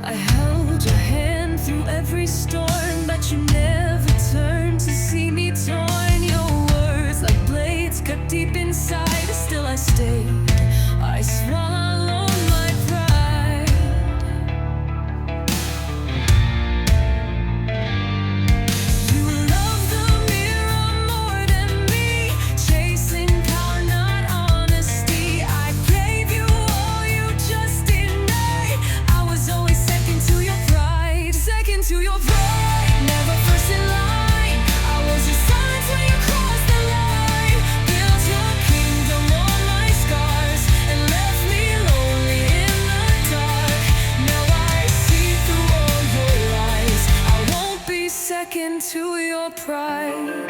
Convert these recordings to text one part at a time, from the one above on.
I held your hand through every storm, but you never turned to see me torn. Your words like blades cut deep inside, still I stayed. I swallowed my pride. You love the mirror more than me, chasing power, not honesty. I gave you all you just denied. I was always second to your pride, second to your pride, never first in line. I was your silence when you crossed the line. Built your kingdom on my scars and left me lonely in the dark. Now I see through all your lies. I won't be second to your pride.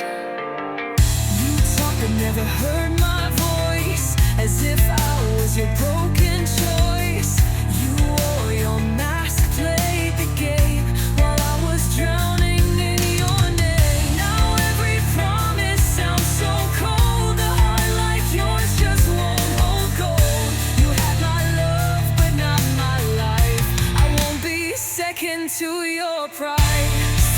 You talk but never heard my voice, as if I was your broken choice. You wore your mask, played the game while I was drowning in your name. Now every promise sounds so cold. A heart like yours just won't hold gold. You had my love but not my life. I won't be second to your pride,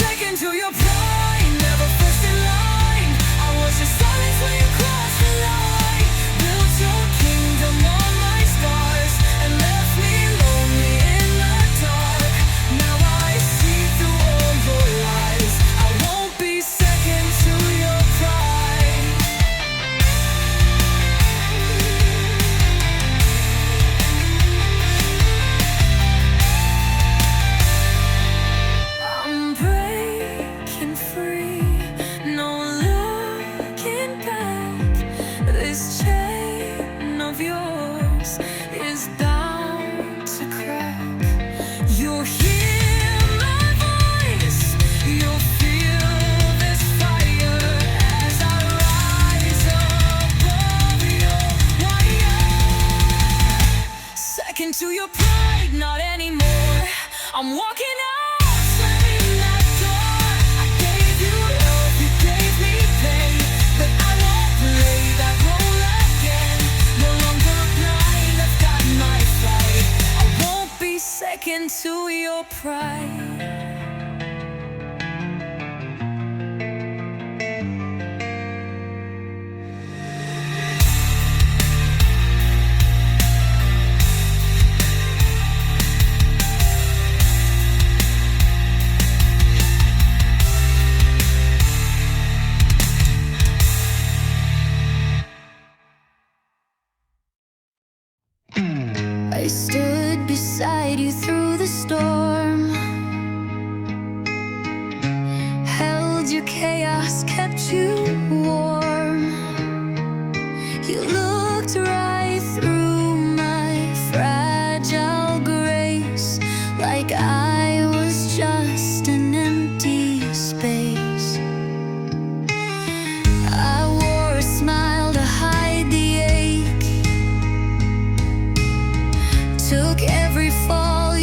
second to your pride, never first in line. I was your silence when you crossed the line. Built your kingdom on my scars and left me lonely in the dark. Now I see through all your lies. I won't be second to your pride. I'm breaking free, no looking back. This chain of yours is bound to crack. You'll hear my voice, you'll feel this fire as I rise above your wire. Second to your pride, not anymore. I'm walking out, slamming that door. I gave you love, you gave me pain, but I won't play that role again. No longer blind, I've got my fight. I won't be second to your pride. I stood beside you through the storm, held your chaos, kept you warm. You looked right through my fragile grace, like I was just an empty space. I wore a smile to hide the ache, took every fall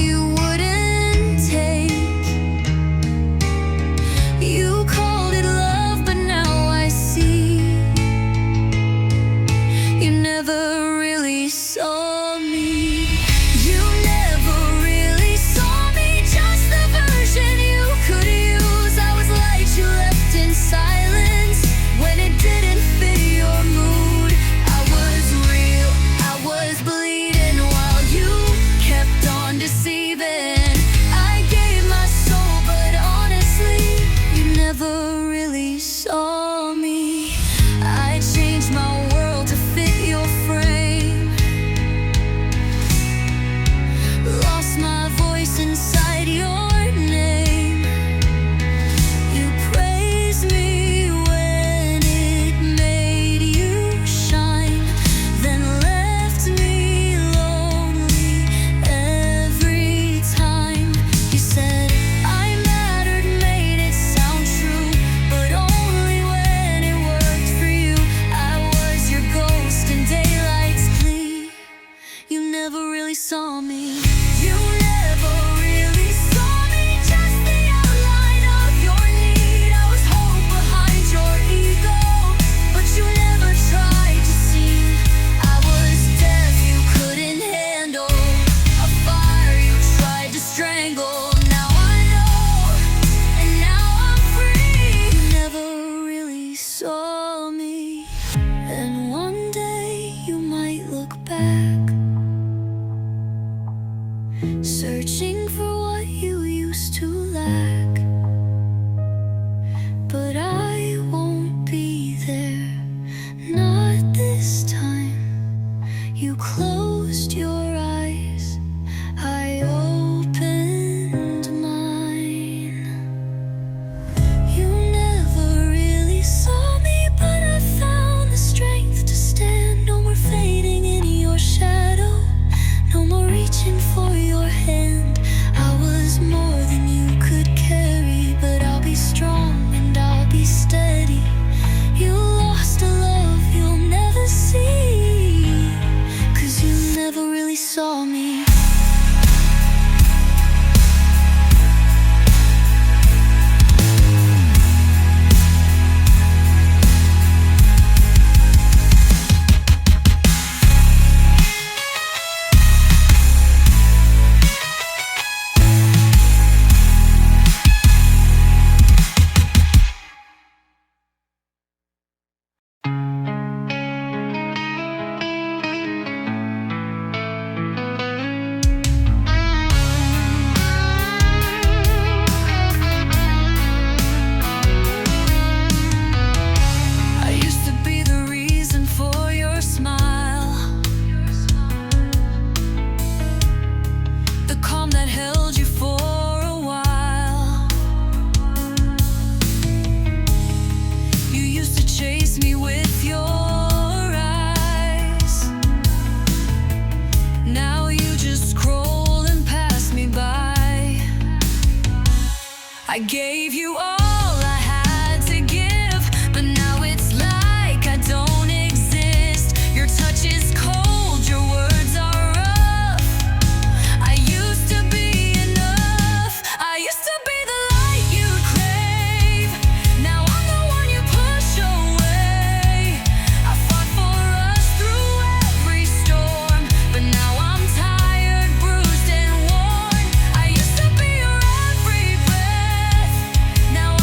back, searching for what you used to lack. But I won't be there, not this time. You closed your eyes, I opened mine. You never really saw me, but I found the strength to stand. No more fading in your shadow, no more reaching for your hand. I was more than you could carry, but I'll be strong and I'll be steady. You lost a love you'll never see, 'cause you never really saw me. I gave you all I had to give, but now it's like I don't exist. Your touch is cold, your words are rough. I used to be enough, I used to be the light you crave. Now I'm the one you push away. I fought for us through every storm, but now I'm tired, bruised and worn. I used to be your every breath, now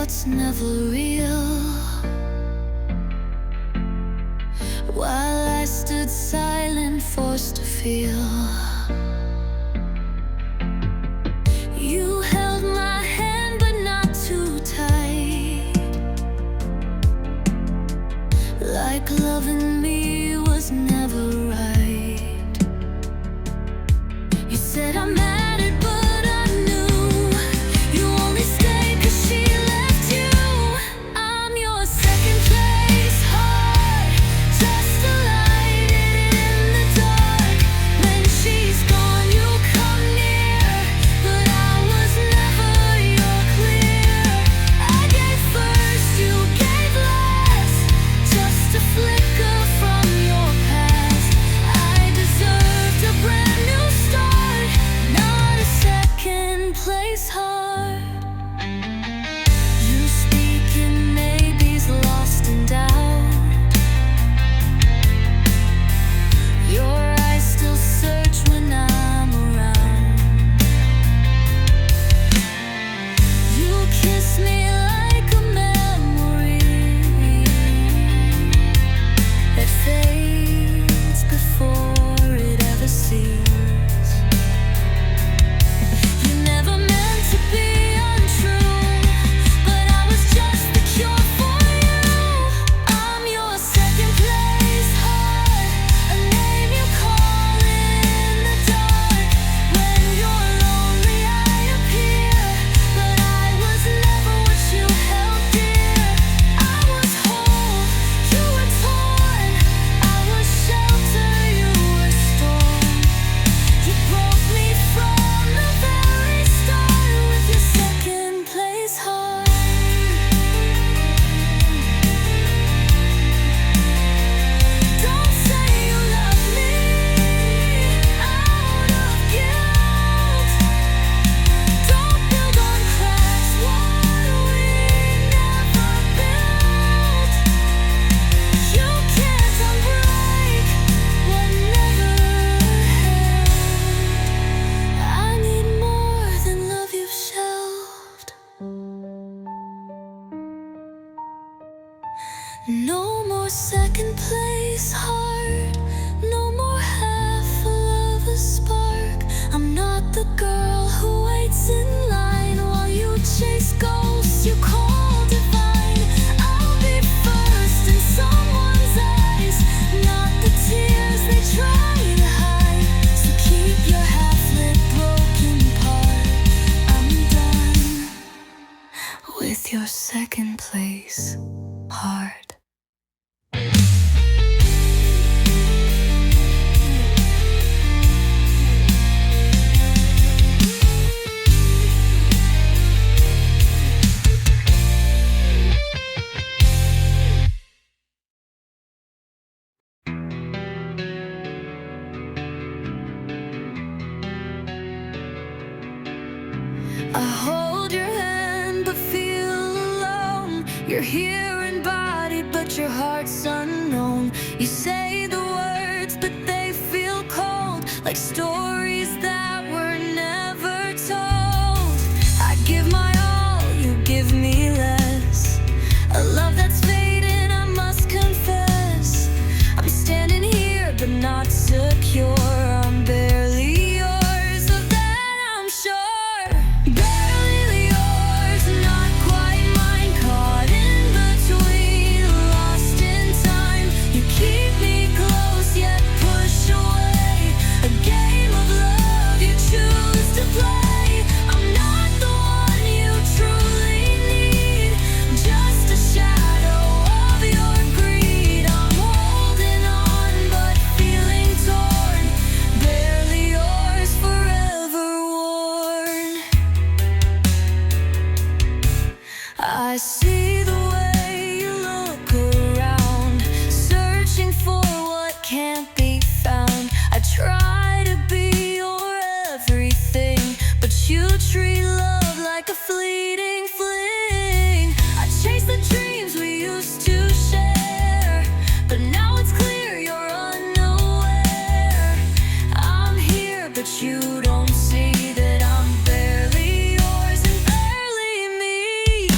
what's never real. While I stood silent, forced to feel. You held my hand, but not too tight. Like loving me was never right. You said I'm at it, but I knew you only stayed 'cause she left you. I'm your second place heart, just a light in the dark. When she's gone, you come near, but I was never your clear. I gave first, you gave last, just a flicker from your past. I deserved a brand new start, not a second place heart. You speak in maybes, lost in doubt. Your eyes still search when I'm around. You kiss me like a memory that fades before it ever sees. You never meant to be untrue, but I was just the cure for you. I'm your second place heart, a name you call in the dark. When you're lonely, I appear, but I was never what you held dear. I was whole, you were torn. I was shelter, you were storm. You broke me from the very start with your second place heart. Don't say you love me out of guilt. Don't build on cracks what we never built. You can't unbreak what never held. I need more than love you've shelved. No more second place heart, no more half of a spark. I'm not the girl who waits in line while you chase ghosts you call divine. I'll be first in someone's eyes, not the tears they try to hide. So keep your half-lit broken part. I'm done with your second place heart. I hold your hand but feel alone. You're here embodied but your heart's unknown. You say the words but they feel cold, like stories that were never told. I give my all, you give me less. A love that's fading, I must confess. I'm standing here but not secure. I'm barely yours, of that I'm sure. Barely yours, not quite mine. Caught in between, lost in time. You keep me close yet push away. A game of love you choose to play. I'm not the one you truly need, just a shadow of your greed. I'm holding on but feeling torn. Barely yours, forever worn. I see the way you look around, searching for what can't be found. I try to be your everything, but you treat love like a fleeting fling. I chase the dreams we used to share, but now it's clear you're unaware. I'm here, but you don't see that I'm barely yours and barely me.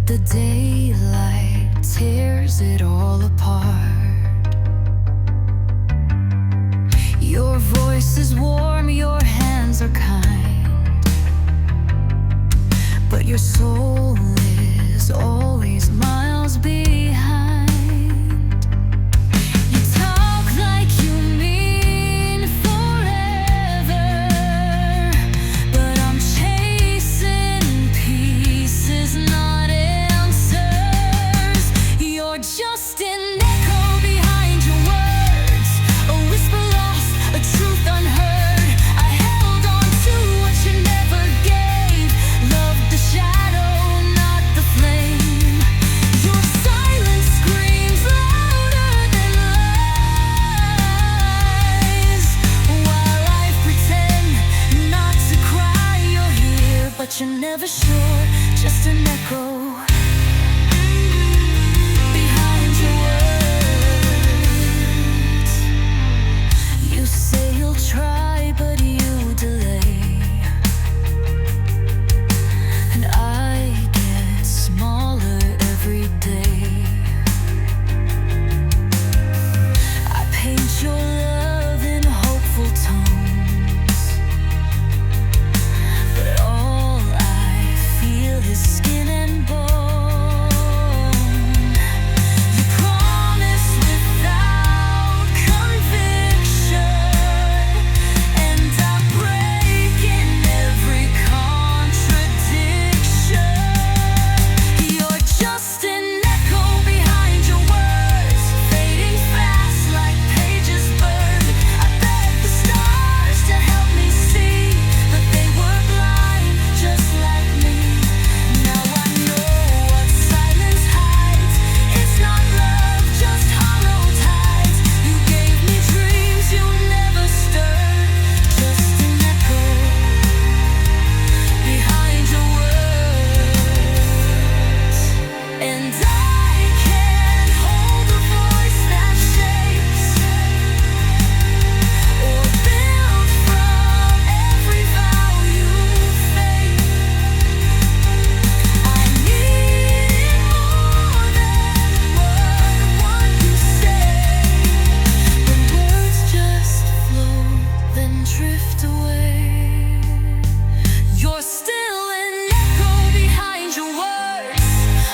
The daylight tears it all apart. Your voice is warm, your hands are kind, but your soul is always miles behind. You talk like you mean forever, but I'm chasing pieces, not answers. You're just an echo behind your words, a whisper lost, a truth unheard. I held on to what you never gave, loved the shadow, not the flame. Your silence screams louder than lies, while I pretend not to cry. You're here, but you're never sure, just an echo behind your words. You say you'll try, but you delay, and I get smaller every day. I paint your love in hopeful tones, but all I feel is skin and bone. You promise without conviction, and I break in every contradiction. You're just an echo behind your words, fading fast like pages burned. I begged the stars to help me see, but they were blind, just like me. Now I know what silence hides. It's not love, just hollow tides. You gave me dreams you never stirred, just an echo behind your words. And I can't hold a voice that shakes, or build from every vow you fake. I need more than what you say. The words just flow, then drift away. You're still an echo behind your words,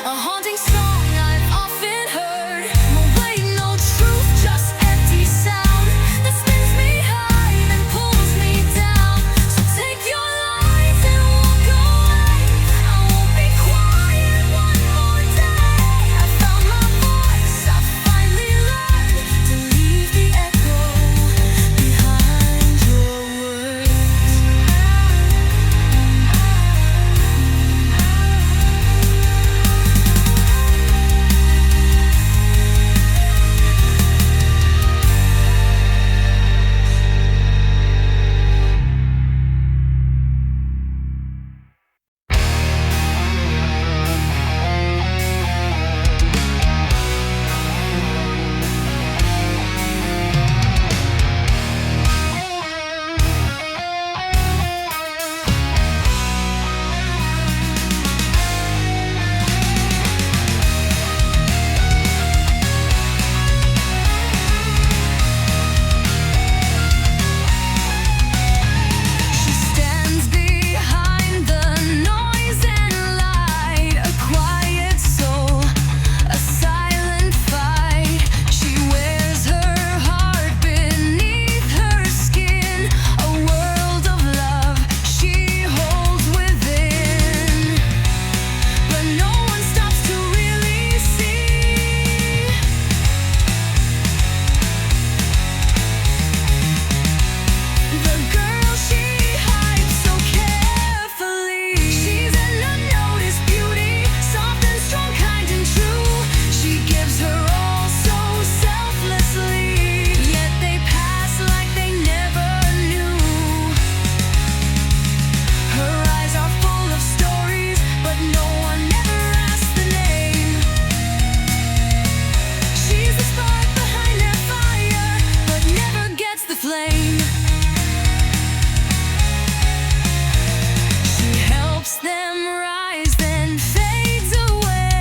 a haunting song I've often heard. No way, no truth, just empty sound that spins me high then pulls me down. So take your lies and walk away. I won't be quiet one more day. I found my voice, I finally learned to leave the echo behind your words. She stands behind the noise and light, a quiet soul, a silent fight. She wears her heart beneath her skin, a world of love she holds within. But no one stops to really see the girl she hides so carefully. She's an unnoticed beauty, soft and strong, kind and true. She gives her all so selflessly, yet they pass like they never knew. Her eyes are full of stories, but no one ever asks the name. She's the spark behind their fire, but never gets the flame. She helps them rise, then fades away.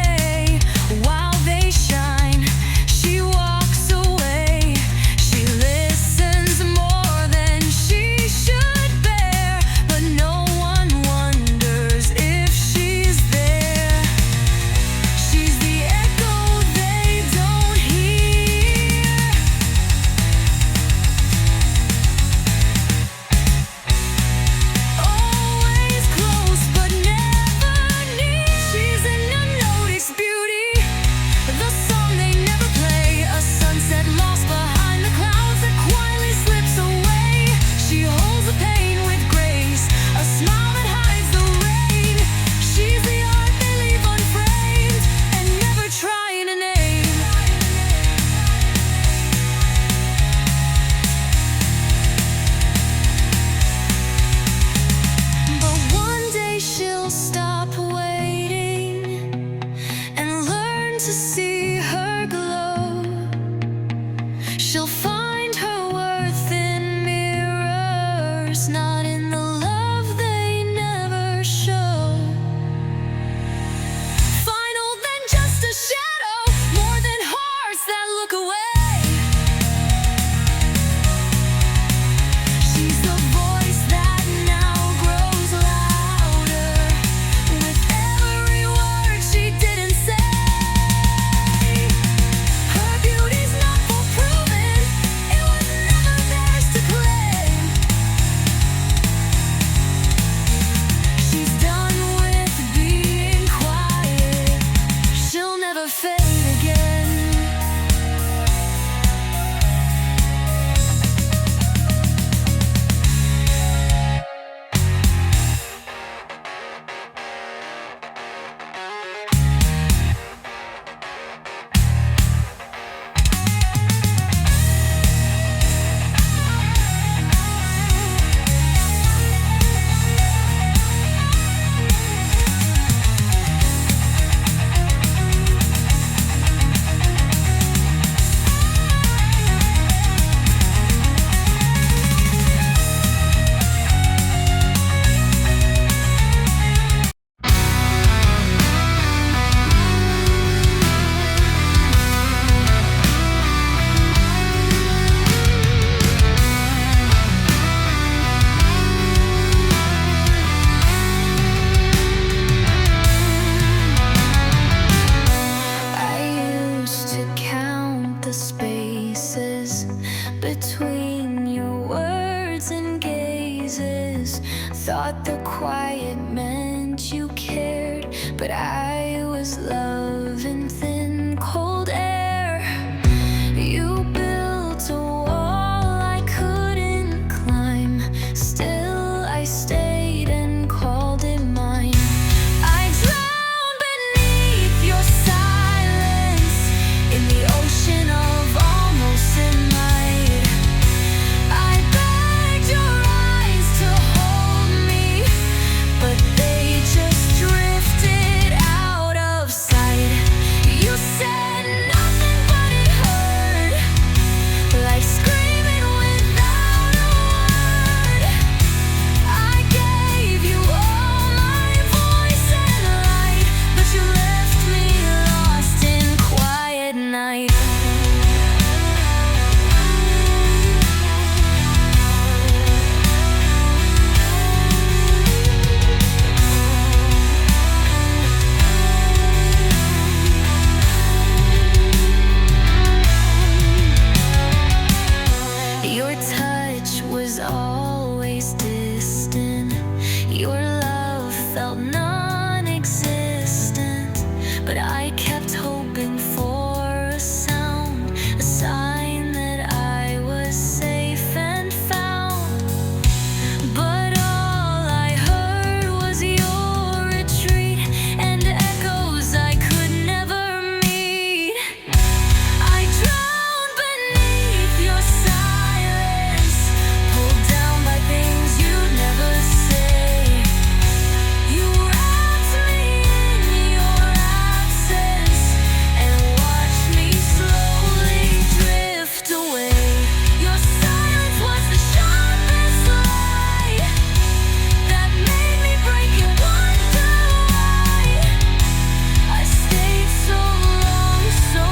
but I was loving thin, cold air. You built a wall I couldn't climb. Still I stayed and called it mine. I drowned beneath your silence, in the ocean of almost in might. I begged your eyes to hold me, but they just drifted out of sight. You said nothing, but it hurt, like screaming without a word. I gave you all my voice and light, but you left me lost in quiet night. Your touch was always distant. Your love felt non-existent, but I kept hoping for a sound, a sign that I was safe and found. But all I heard was your retreat and echoes I could never meet. I drowned beneath your silence, pulled down by things you'd never say. You wrapped me in your absence and watched me slowly drift away. Your silence was the sharpest light that made me break and wonder why I stayed so long, so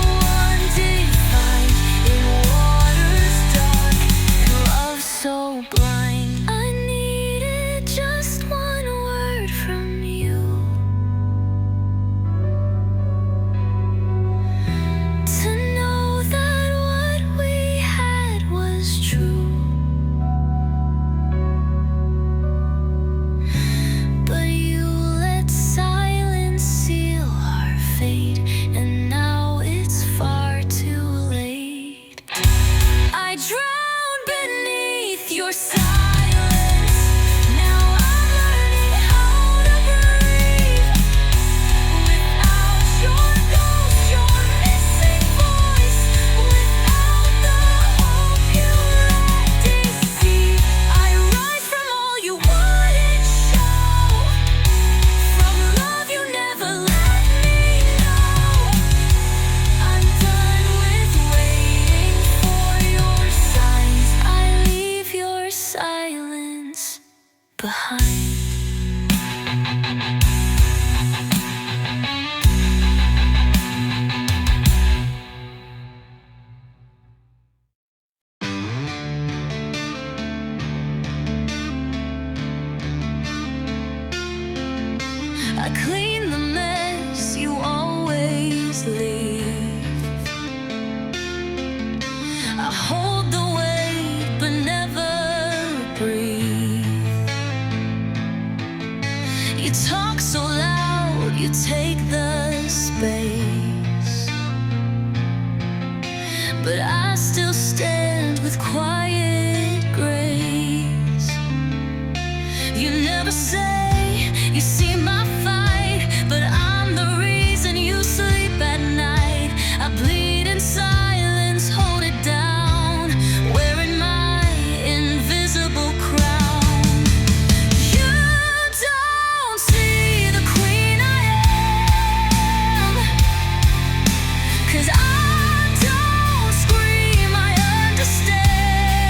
undefined, in waters dark and love so blind. I needed just one word from you, to know that what we had was true. But you let silence seal our fate, and now it's far too late. I drowned beneath your silence. Now I'm learning how to breathe without your ghost, your missing voice, without the hope you let deceive. I rise from all you wouldn't show, from love you never let me know. I'm done with waiting for your signs. I leave your silence behind. I clean the mess you always leave. I hold the weight but never breathe. You talk so loud, you take the space, but I still stand with quiet grace. You never say you see my fight, but I'm the reason you sleep at night. I bleed in silence, hold it down, wearing my invisible crown. You don't see the queen I am, 'cause I don't scream, I understand.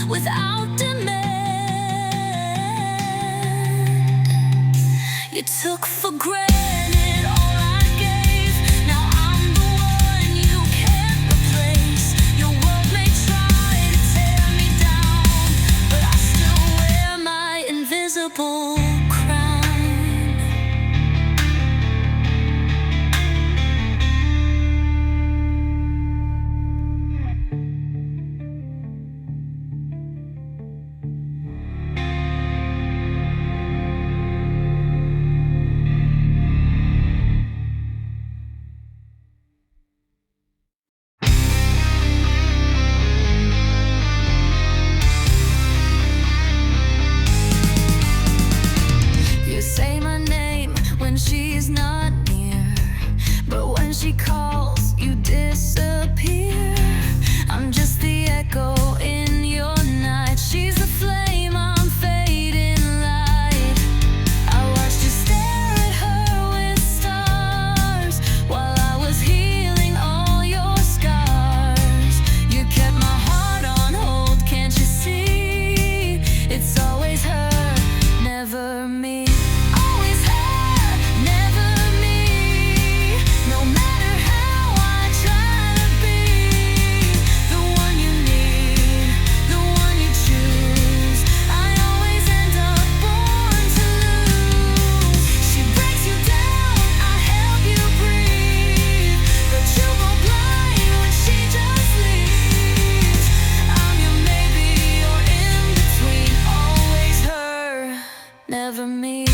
without demand. You took for granted all I gave. Now I'm the one you can't replace. Your world may try to tear me down, but I still wear my invisible crown. You say my name when she's not near, but when she calls, you disappear. I'm just the echo in your night. She's the flame, I'm fading light. I watched you stare at her with stars while I was healing all your scars. You kept my heart on hold, can't you see? It's always her, never me. Always her, never me. No matter how I try to be the one you need, the one you choose, I always end up born to lose. She breaks you down, I help you breathe, but you go blind when she just leaves. I'm your maybe or in between, always her, never me.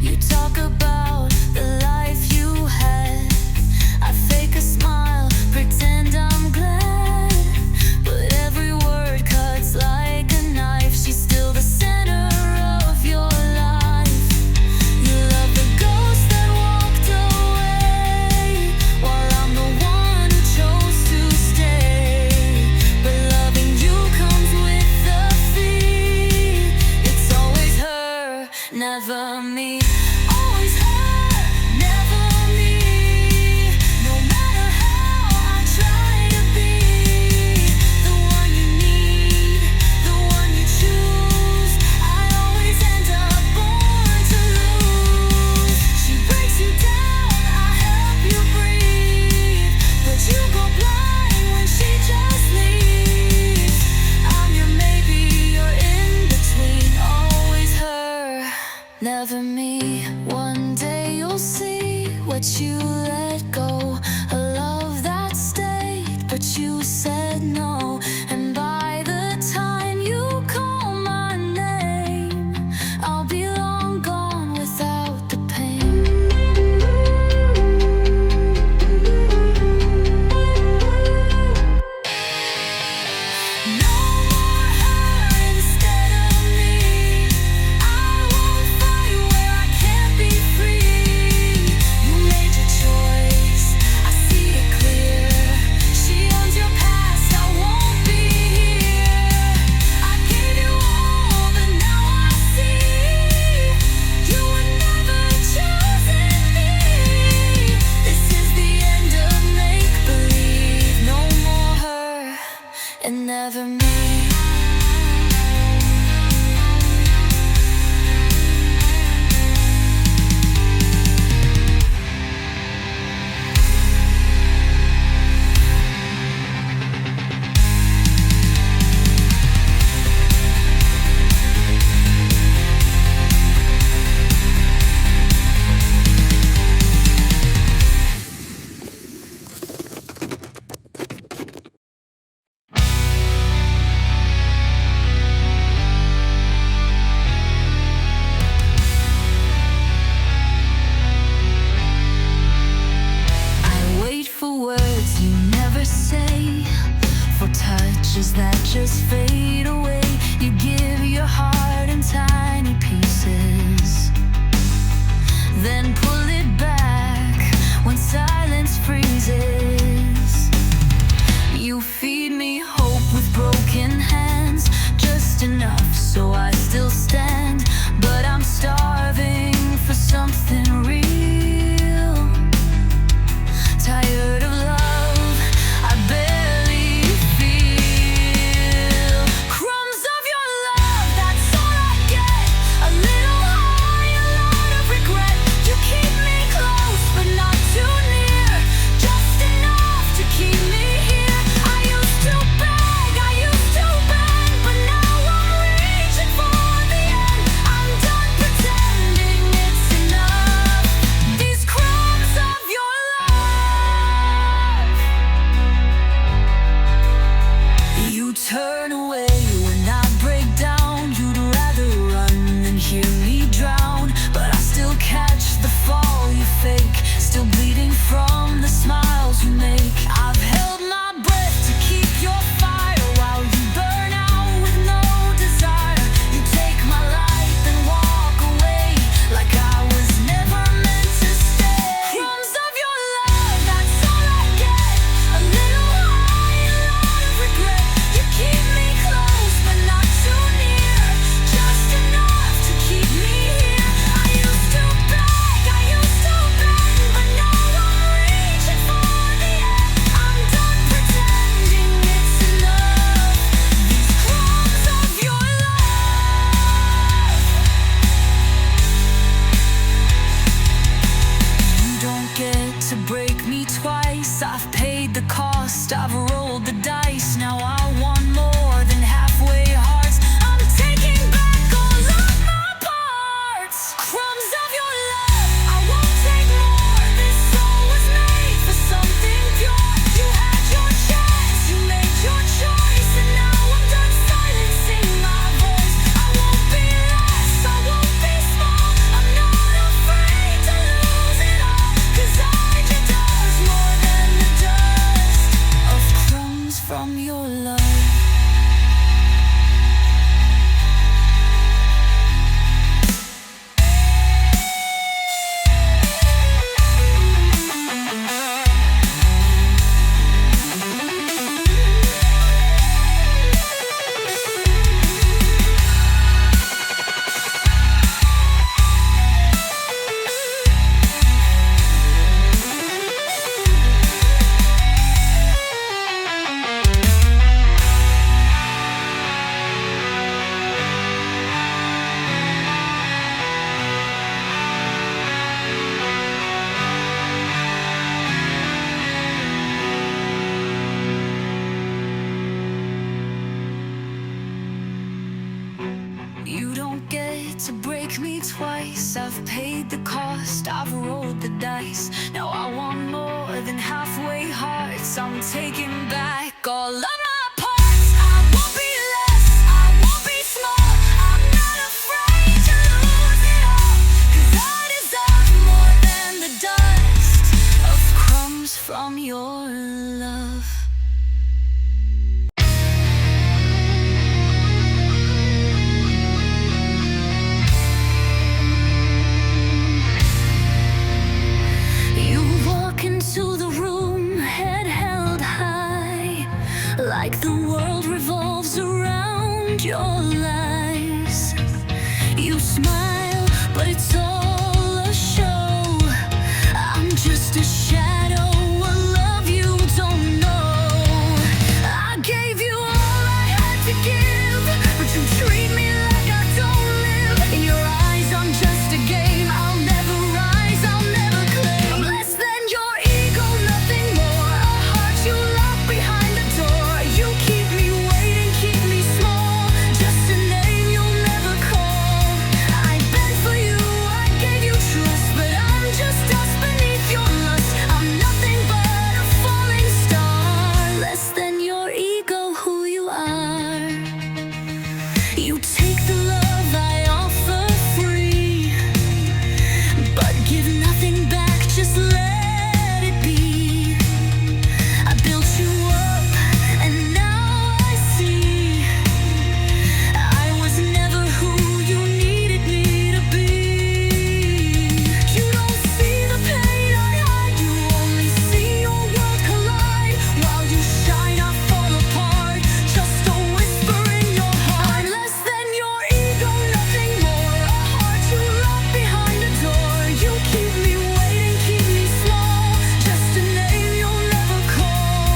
You talk about the life you had. I fake a smile, pretend I'm glad, but every word cuts like a knife. She's still the center of your life. You love the ghost that walked away, while I'm the one who chose to stay. But loving you comes with the fee. It's always her, never me. Always her, never me. No matter how I try to be the one you need, the one you choose, I always end up born to lose. She breaks you down, I help you breathe, but you go blind when she just leaves. I'm your maybe or in between, always her, never me. One day you'll see what you let go, a love that stayed, but you said no. And by the time you call my name, I'll be long gone without the pain. No more her instead of me. I won't fight where I can't be free. You made your choice, I see it clear. She owns your past, I won't be here. I gave you all, but now I see you were never choosing me. This is the end of make-believe. No more her and never me. I wait for words you never say, for touches that just fade away. You give your heart in tiny pieces, then pull it back when silence freezes. You feed me hope with broken hands, just enough so I still stand. But I'm starving for something real. cost. I've rolled the dice, now I want more than halfway hearts. I'm taking back all of my parts. Crumbs of your love, I won't take more. This soul was made for something pure. You had your chance, you made your choice, and now I'm done silencing my voice. I won't be less, I won't be small. I'm not afraid to lose it all, 'cause I deserve more than the dust of crumbs from your love. You don't get to break me twice. I've paid the cost, I've rolled the dice. Now I want more than halfway hearts. I'm taking back all of my parts. I won't be less, I won't be small. I'm not afraid to lose it all, 'cause I deserve more than the dust of crumbs from your love. You walk into the room, head held high, like the world revolves around your lies. You smile, but it's all a show. I'm just a shadow, a love you don't know. I gave you all I had to give, but you treat me like I don't live. In your eyes, I'm just a game. I'll never rise, I'll never claim. Less than your ego, nothing more. A heart you lock behind the door. You keep me waiting, keep me small. Just a name you'll never call. I beg for you, I gave you trust, but I'm just dust beneath your lust. I'm nothing but a falling star. Less than your ego, who you are. You take the love I offer free, but give nothing back, just let it be. I built you up, and now I see I was never who you needed me to be. You don't see the pain I hide, you only see your world collide. While you shine, I fall apart, just a whisper in your heart. I'm less than your ego, nothing more. A heart you lock behind a door. You keep me waiting, keep me small. Just a name you'll never call.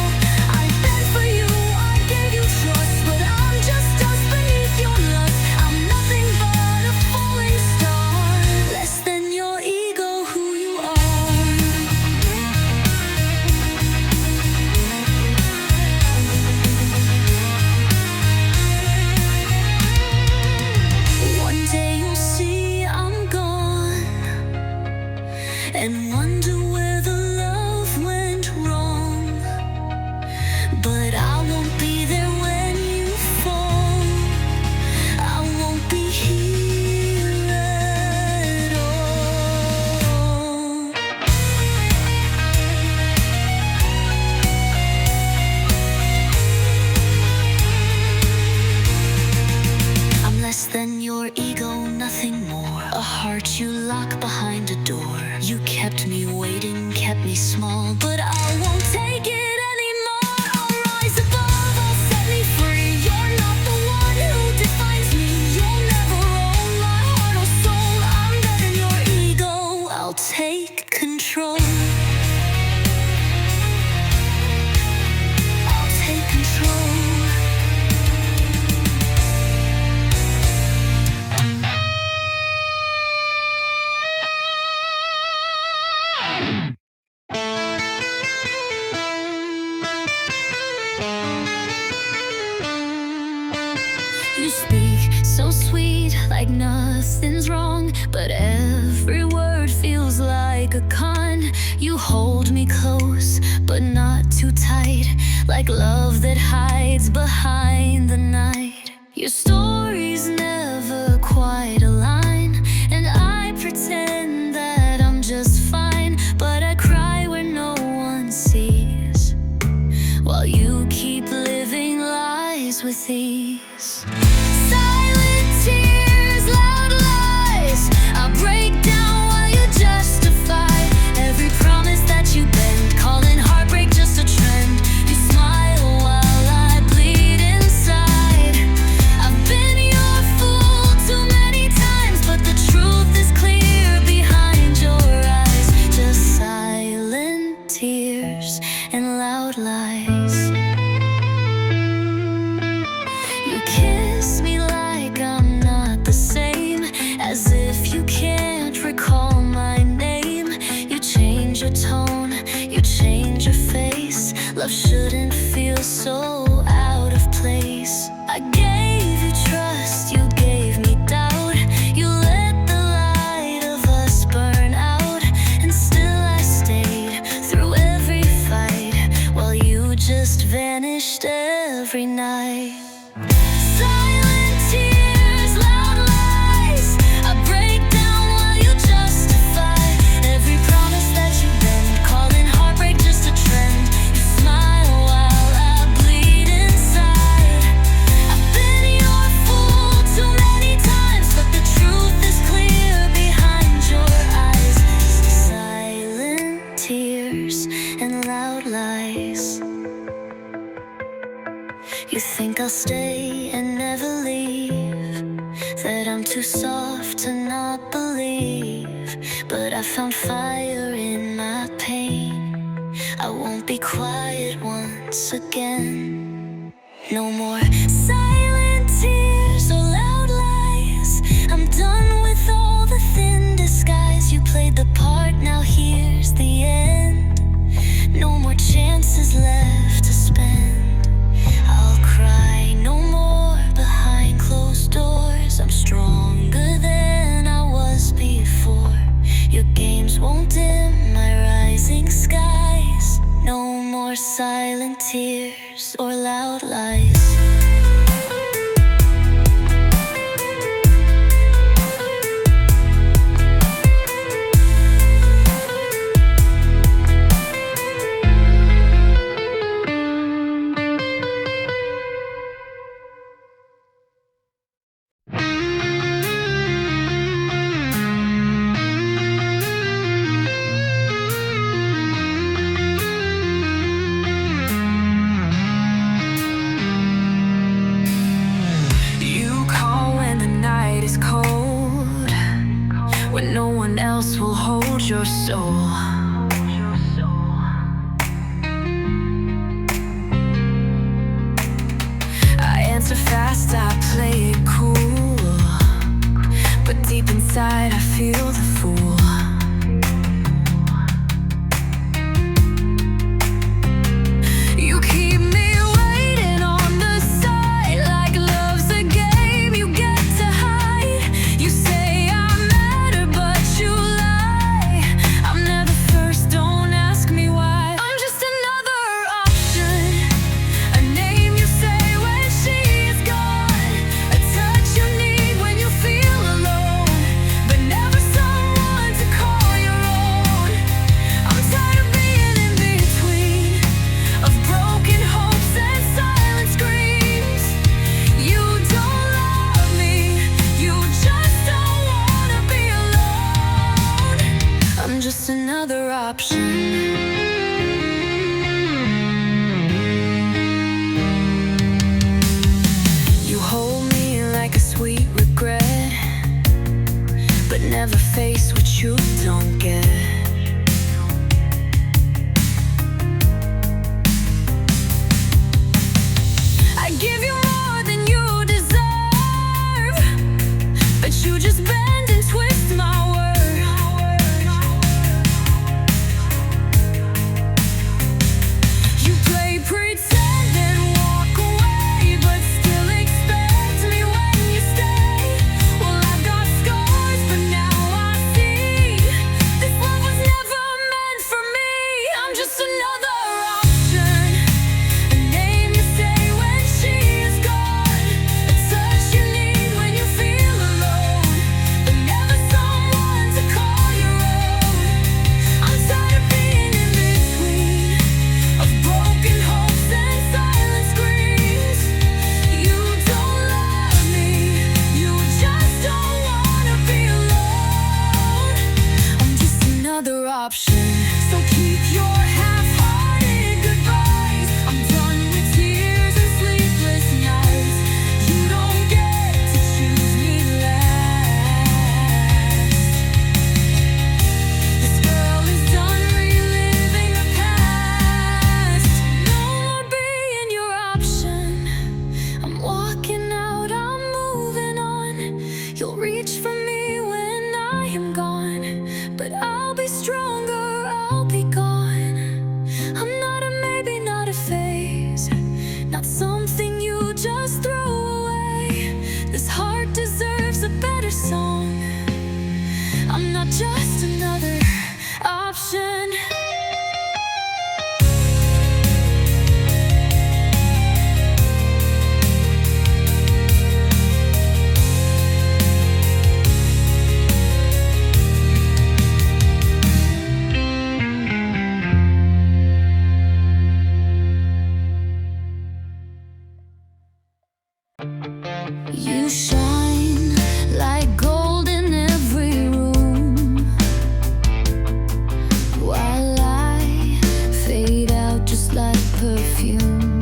I beg for you, I gave you trust, but I'm just dust beneath your lust. I'm nothing but a falling star. Less than your ego, who you are. One day you'll see I'm gone, and wonder where the love went wrong. But I won't be there when you fall. I won't be here at all. I'm less than your ego, nothing more. A heart you lock behind a door. You kept me waiting, kept me small, but I won't take it anymore. I'll rise above, I'll set me free. You're not the one who defines me. You'll never own my heart or soul. I'm dead in your ego, I'll take control. I'll take control. like love that hides behind the night. Your stories never quite align, and I pretend that I'm just fine, but I cry where no one sees, while you keep living lies with ease. Silent tears, loud lies, I break down while you justify every promise that you bend, calling heartbreak just a trend. You smile while I bleed inside. I've been your fool too many times, but the truth is clear behind your eyes. Just silent tears and loud lies. You kiss me like I'm not the same, as if you can't recall my name. You change your tone, you change your face. Love shouldn't feel so out of place. I gave you trust, you gave me doubt. You let the light of us burn out, and still I stayed through every fight, while you just vanished every night. Silent tears, loud lies, I break down while you justify every promise that you bend, calling heartbreak just a trend. You smile while I bleed inside. I've been your fool too many times, but the truth is clear behind your eyes. Silent tears and loud lies. You think I'll stay and never leave, that I'm too soft to not believe, but I found fire in my pain. I won't be quiet once again. No more silent tears or loud lies. I'm done with all the thin disguise. You played the part, now here's the end. No more chances left to spend. I'll cry no more behind closed doors. I'm stronger than I was before. Your games won't dim my rising skies. No more silent tears or loud lies. When no one else will hold your soul. I answer fast, I play it cool, but deep inside I feel the fool. You keep me waiting on the side, like love's a game you get to hide. You say I'm better, but you lie. I'm never first, don't ask me why. I'm just another option, a name you say when she is gone, a touch you need when you feel alone, but never someone to call your own. I'm tired of being in between, of broken hopes and silent screams. You don't love me, you just don't wanna be alone. I'm just another option. You hold me like a sweet regret, but never face what you don't get. I give you more than you deserve, but you just bend and twist my word. You play pretend and walk away, but still expect me when you stay. Well, I've got scars, but now I see this love was option. So keep your half-hearted goodbyes. I'm done with tears and sleepless nights. You don't get to choose me last. This girl is done reliving her past. No more being your option. I'm walking out, I'm moving on. You'll reach for me when I am gone, but I'll be stronger, I'll be gone. I'm not a maybe, not a phase, not something you just throw away. This heart deserves a better song. I'm not just another option. You shine like gold in every room, while I fade out just like perfume.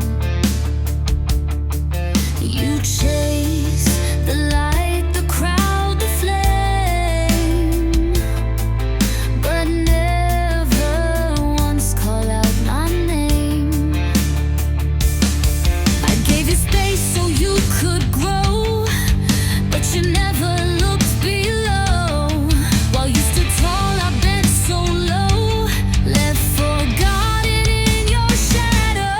You chase the light, the crowd, the flame, but never once call out my name. I gave you space so you could grow, but you never looked below. While you stood tall, I bent so low, left forgotten in your shadow.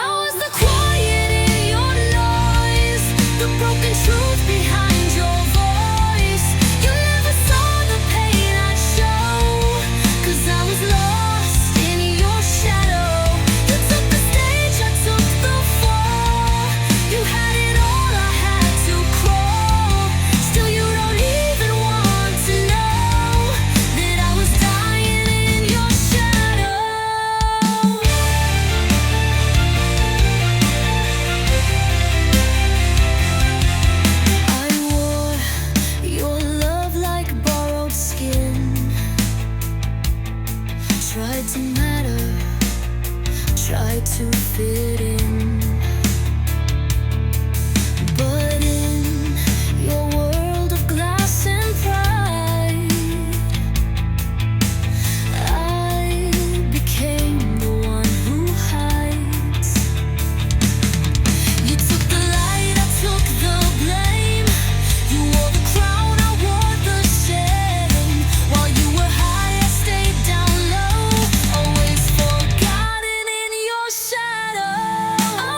I was the quiet in your noise, the broken truth behind your voice. You never saw the pain I'd show, 'cause I was lost in your shadow. You took the stage, I took the fall. You had it all, I had to crawl. Still you don't even want to know that I was dying in your shadow. I wore your love like borrowed skin, tried to matter, tried to fit in, but in your world of glass and pride, I became the one who hides. You took the light, I took the blame. You wore the crown, I wore the shame. While you were high, I stayed down low, always forgotten in your shadow. I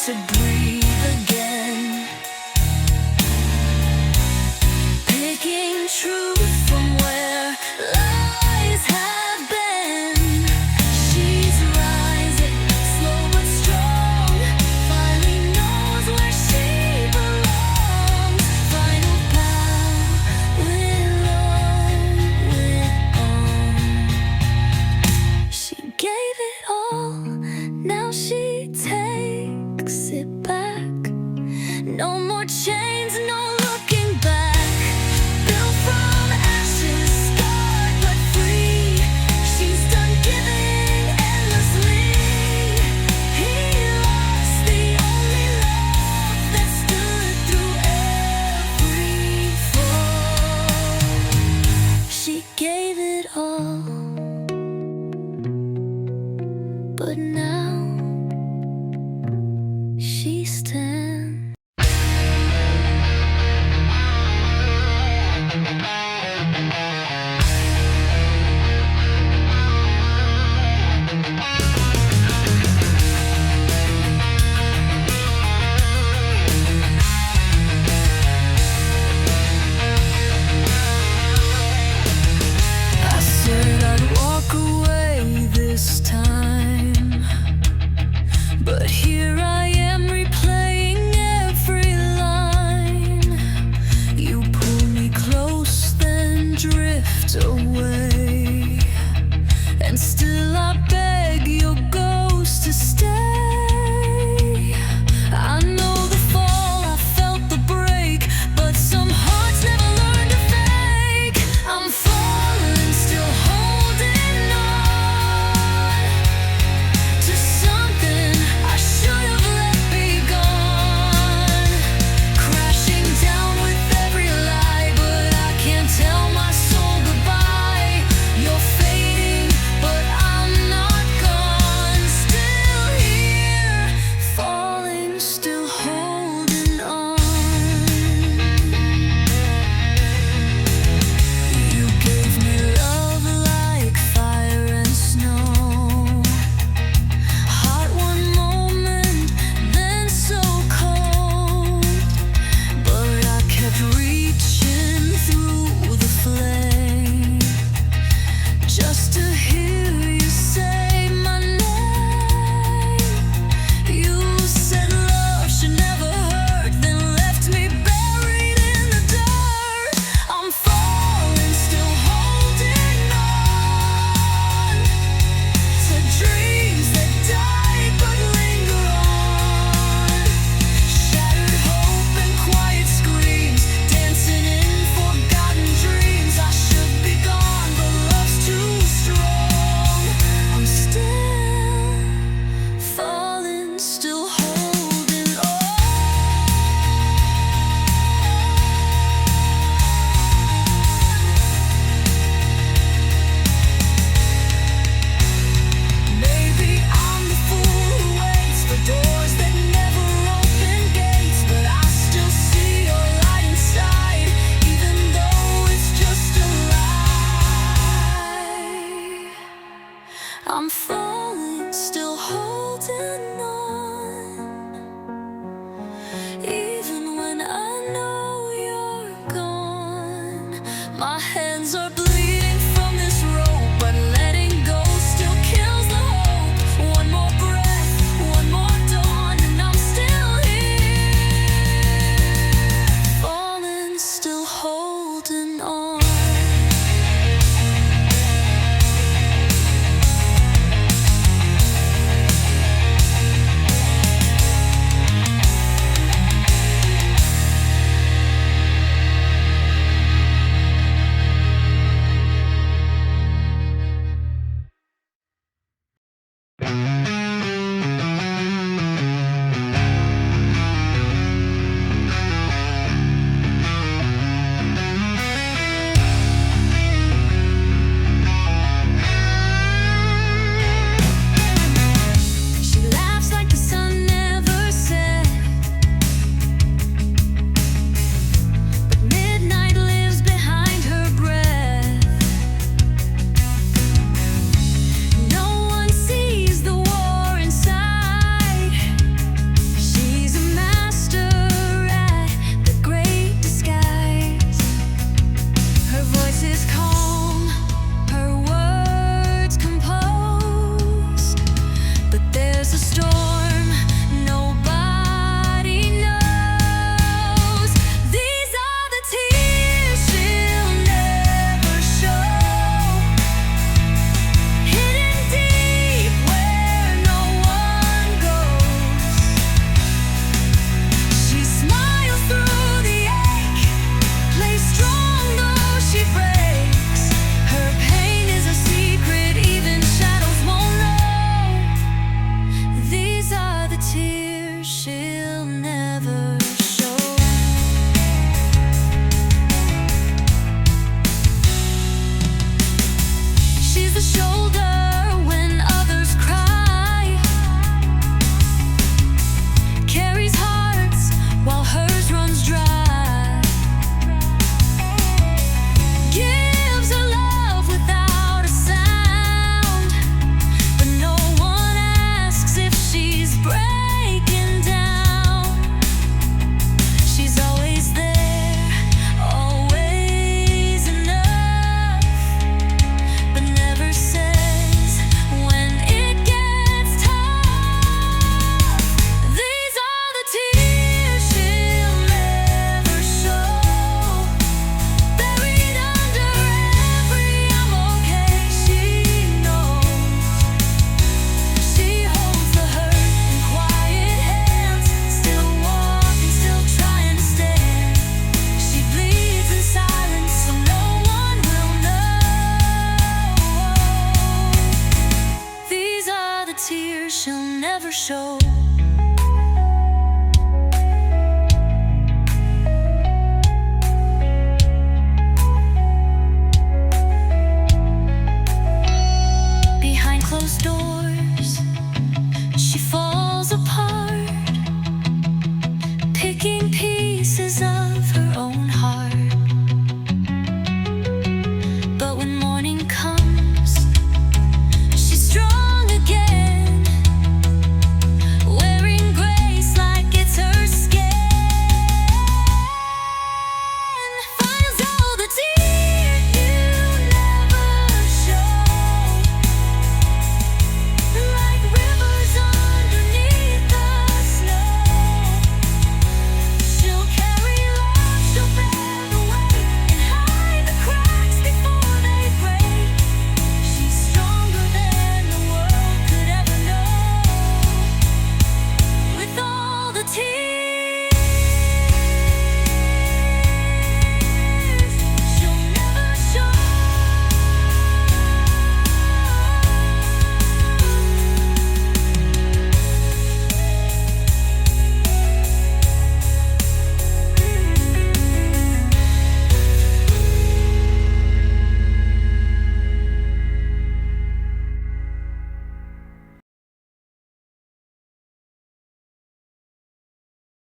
to breathe again. Picking truth from where lies have been. She's rising, slow but strong. Finally knows where she belongs. Final bow will on. She gave it all, now she takes it back. No more